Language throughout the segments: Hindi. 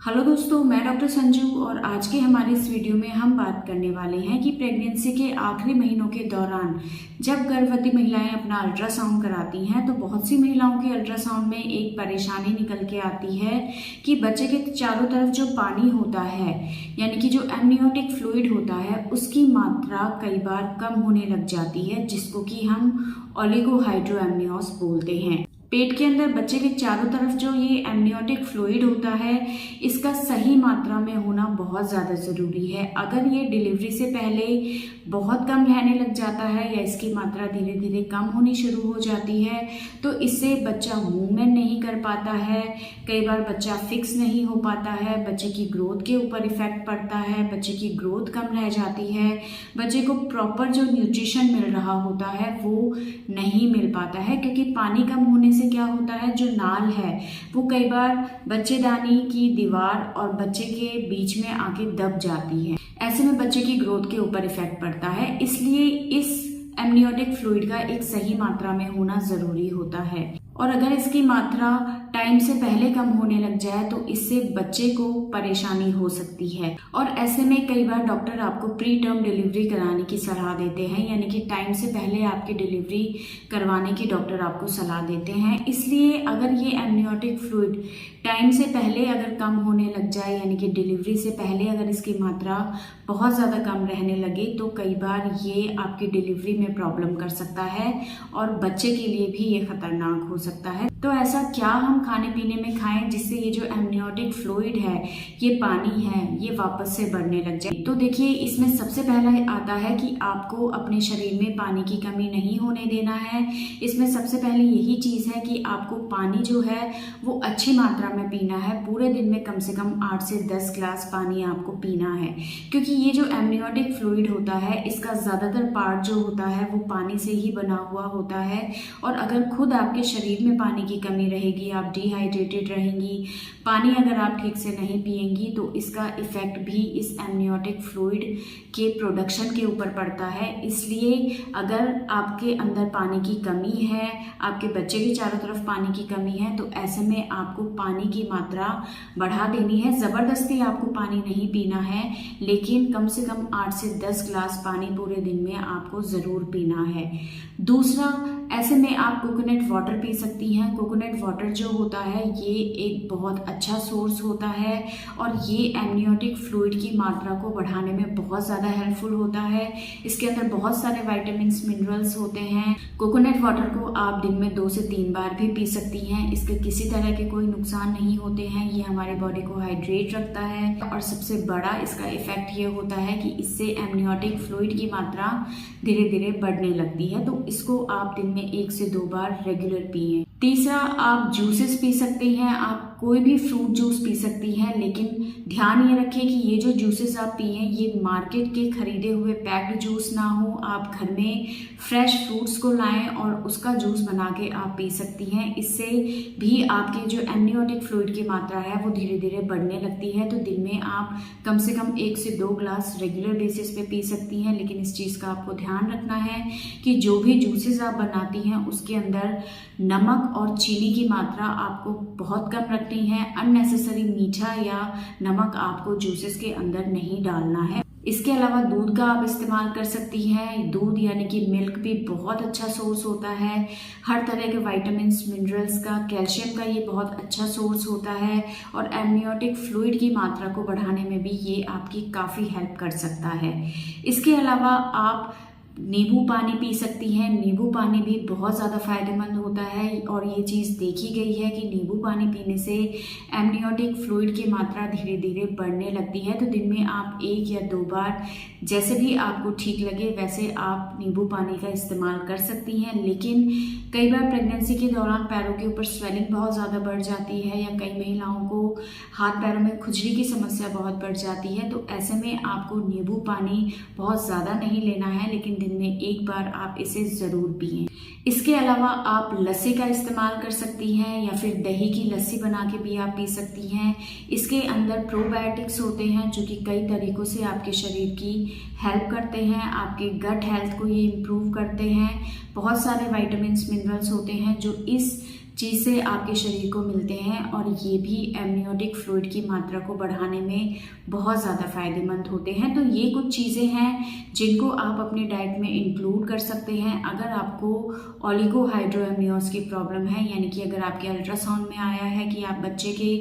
हेलो दोस्तों, मैं डॉक्टर संजू और आज के हमारे इस वीडियो में हम बात करने वाले हैं कि प्रेगनेंसी के आखिरी महीनों के दौरान जब गर्भवती महिलाएं अपना अल्ट्रासाउंड कराती हैं तो बहुत सी महिलाओं के अल्ट्रासाउंड में एक परेशानी निकल के आती है कि बच्चे के चारों तरफ जो पानी होता है यानी कि जो एमनियोटिक फ्लूइड होता है उसकी मात्रा कई बार कम होने लग जाती है, जिसको कि हम ओलिगोहाइड्रोएमनियोस बोलते हैं। पेट के अंदर बच्चे के चारों तरफ जो ये एमनियोटिक फ्लूइड होता है इसका सही मात्रा में होना बहुत ज़्यादा ज़रूरी है। अगर ये डिलीवरी से पहले बहुत कम रहने लग जाता है या इसकी मात्रा धीरे धीरे कम होनी शुरू हो जाती है तो इससे बच्चा मूवमेंट नहीं कर पाता है, कई बार बच्चा फिक्स नहीं हो पाता है, बच्चे की ग्रोथ के ऊपर इफेक्ट पड़ता है, बच्चे की ग्रोथ कम रह जाती है, बच्चे को प्रॉपर जो न्यूट्रिशन मिल रहा होता है वो नहीं मिल पाता है, क्योंकि पानी कम होने से क्या होता है, जो नाल है वो कई बार बच्चेदानी की दीवार और बच्चे के बीच में आके दब जाती है। ऐसे में बच्चे की ग्रोथ के ऊपर इफेक्ट पड़ता है, इसलिए इस एमनियोटिक फ्लूइड का एक सही मात्रा में होना जरूरी होता है। और अगर इसकी मात्रा टाइम से पहले कम होने लग जाए तो इससे बच्चे को परेशानी हो सकती है। और ऐसे में कई बार डॉक्टर आपको प्री टर्म डिलीवरी कराने की सलाह देते हैं, यानी कि टाइम से पहले आपकी डिलीवरी करवाने की डॉक्टर आपको सलाह देते हैं। इसलिए अगर ये एमनियोटिक फ्लूइड टाइम से पहले अगर कम होने लग जाए, यानी कि डिलीवरी से पहले अगर इसकी मात्रा बहुत ज़्यादा कम रहने लगे तो कई बार ये आपकी डिलीवरी में प्रॉब्लम कर सकता है और बच्चे के लिए भी ये खतरनाक हो सकता है। तो ऐसा क्या हम खाने पीने में खाएं जिससे ये जो एमनियोटिक फ्लूइड है, ये पानी है, ये वापस से बढ़ने लग जाए। तो देखिए, इसमें सबसे पहला आता है कि आपको अपने शरीर में पानी की कमी नहीं होने देना है। इसमें सबसे पहले यही चीज़ है कि आपको पानी जो है वो अच्छी मात्रा में पीना है। पूरे दिन में कम से कम 8 से 10 ग्लास पानी आपको पीना है, क्योंकि ये जो एमनियोटिक फ्लूइड होता है इसका ज़्यादातर पार्ट जो होता है वो पानी से ही बना हुआ होता है। और अगर खुद आपके शरीर में पानी की कमी रहेगी, आप डिहाइड्रेटेड रहेंगी, पानी अगर आप ठीक से नहीं पिएंगी तो इसका इफेक्ट भी इस एमनियोटिक फ्लूइड के प्रोडक्शन के ऊपर पड़ता है। इसलिए अगर आपके अंदर पानी की कमी है, आपके बच्चे के चारों तरफ पानी की कमी है, तो ऐसे में आपको पानी की मात्रा बढ़ा देनी है। ज़बरदस्ती आपको पानी नहीं पीना है, लेकिन कम से कम 8 से 10 ग्लास पानी पूरे दिन में आपको ज़रूर पीना है। दूसरा, ऐसे में आप कोकोनट वाटर पी सकती हैं। कोकोनट वाटर जो होता है ये एक बहुत अच्छा सोर्स होता है और ये एमनियोटिक फ्लूइड की मात्रा को बढ़ाने में बहुत ज़्यादा हेल्पफुल होता है। इसके अंदर बहुत सारे विटामिन्स, मिनरल्स होते हैं। कोकोनट वाटर को आप दिन में 2 से 3 बार भी पी सकती हैं। इसके किसी तरह के कोई नुकसान नहीं होते हैं। ये हमारी बॉडी को हाइड्रेट रखता है और सबसे बड़ा इसका इफेक्ट ये होता है कि इससे एमनियोटिक फ्लूइड की मात्रा धीरे धीरे बढ़ने लगती है। तो इसको आप दिन में 1 से 2 बार रेगुलर पिए। तीसरा, आप जूसेस पी सकती हैं। आप कोई भी फ्रूट जूस पी सकती हैं, लेकिन ध्यान ये रखें कि ये जो जूसेस आप पिए ये मार्केट के खरीदे हुए पैक्ड जूस ना हो। आप घर में फ्रेश फ्रूट्स को लाएं और उसका जूस बना के आप पी सकती हैं। इससे भी आपके जो एमनियोटिक फ्लूइड की मात्रा है वो धीरे धीरे बढ़ने लगती है। तो दिन में आप कम से कम 1 से 2 ग्लास रेगुलर बेसिस पे पी सकती हैं। लेकिन इस चीज़ का आपको ध्यान रखना है कि जो भी जूसेस आप बनाती हैं उसके अंदर नमक और चीनी की मात्रा आपको बहुत कम रखनी है। अननेसेसरी मीठा या नमक आपको जूसेस के अंदर नहीं डालना है। इसके अलावा दूध का आप इस्तेमाल कर सकती हैं। दूध यानी कि मिल्क भी बहुत अच्छा सोर्स होता है। हर तरह के विटामिन्स, मिनरल्स का, कैल्शियम का ये बहुत अच्छा सोर्स होता है और एमनियोटिक फ्लूइड की मात्रा को बढ़ाने में भी ये आपकी काफ़ी हेल्प कर सकता है। इसके अलावा आप नींबू पानी पी सकती हैं। नींबू पानी भी बहुत ज़्यादा फायदेमंद होता है और ये चीज़ देखी गई है कि नींबू पानी पीने से एमनियोटिक फ्लूइड की मात्रा धीरे धीरे बढ़ने लगती है। तो दिन में आप 1 या 2 बार, जैसे भी आपको ठीक लगे वैसे आप नींबू पानी का इस्तेमाल कर सकती हैं। लेकिन कई बार प्रेगनेंसी के दौरान पैरों के ऊपर स्वेलिंग बहुत ज़्यादा बढ़ जाती है या कई महिलाओं को हाथ पैरों में खुजली की समस्या बहुत बढ़ जाती है। तो ऐसे में आपको नींबू पानी बहुत ज़्यादा नहीं लेना है, लेकिन दिन में 1 बार आप इसे ज़रूर पिएं। इसके अलावा आप लस्सी का इस्तेमाल कर सकती हैं या फिर दही की लस्सी बना के भी आप पी सकती हैं। इसके अंदर प्रोबायोटिक्स होते हैं जो कि कई तरीक़ों से आपके शरीर की हेल्प करते हैं। आपके गट हेल्थ को ये इम्प्रूव करते हैं। बहुत सारे विटामिन्स, मिनरल्स होते हैं जो इस चीज़ से आपके शरीर को मिलते हैं और ये भी एमनियोटिक फ्लूइड की मात्रा को बढ़ाने में बहुत ज़्यादा फ़ायदेमंद होते हैं। तो ये कुछ चीज़ें हैं जिनको आप अपनी डाइट में इंक्लूड कर सकते हैं। अगर आपको ओलिगोहाइड्रोएमनियोस की प्रॉब्लम है, यानी कि अगर आपके अल्ट्रासाउंड में आया है कि आप बच्चे के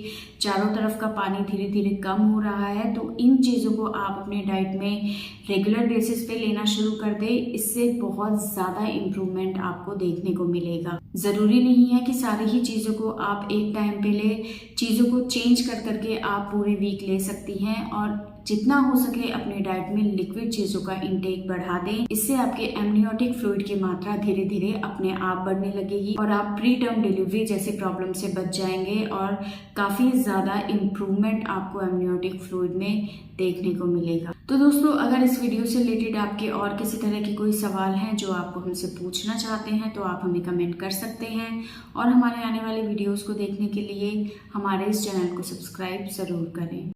चारों तरफ का पानी धीरे धीरे कम हो रहा है, तो इन चीज़ों को आप अपने डाइट में रेगुलर बेसिस पे लेना शुरू कर दें। इससे बहुत ज़्यादा इम्प्रूवमेंट आपको देखने को मिलेगा। ज़रूरी नहीं है कि सारी ही चीज़ों को आप एक टाइम पे ले, चीज़ों को चेंज कर करके आप पूरे वीक ले सकती हैं और जितना हो सके अपने डाइट में लिक्विड चीज़ों का इंटेक बढ़ा दें। इससे आपके एमनियोटिक फ्लूइड की मात्रा धीरे धीरे अपने आप बढ़ने लगेगी और आप प्री टर्म डिलीवरी जैसे प्रॉब्लम से बच जाएंगे और काफ़ी ज़्यादा इम्प्रूवमेंट आपको एमनियोटिक फ्लूइड में देखने को मिलेगा। तो दोस्तों, अगर इस वीडियो से रिलेटेड आपके और किसी तरह के कोई सवाल हैं जो आपको हमसे पूछना चाहते हैं तो आप हमें कमेंट कर सकते हैं और हमारे आने वाले वीडियोज़ को देखने के लिए हमारे इस चैनल को सब्सक्राइब ज़रूर करें।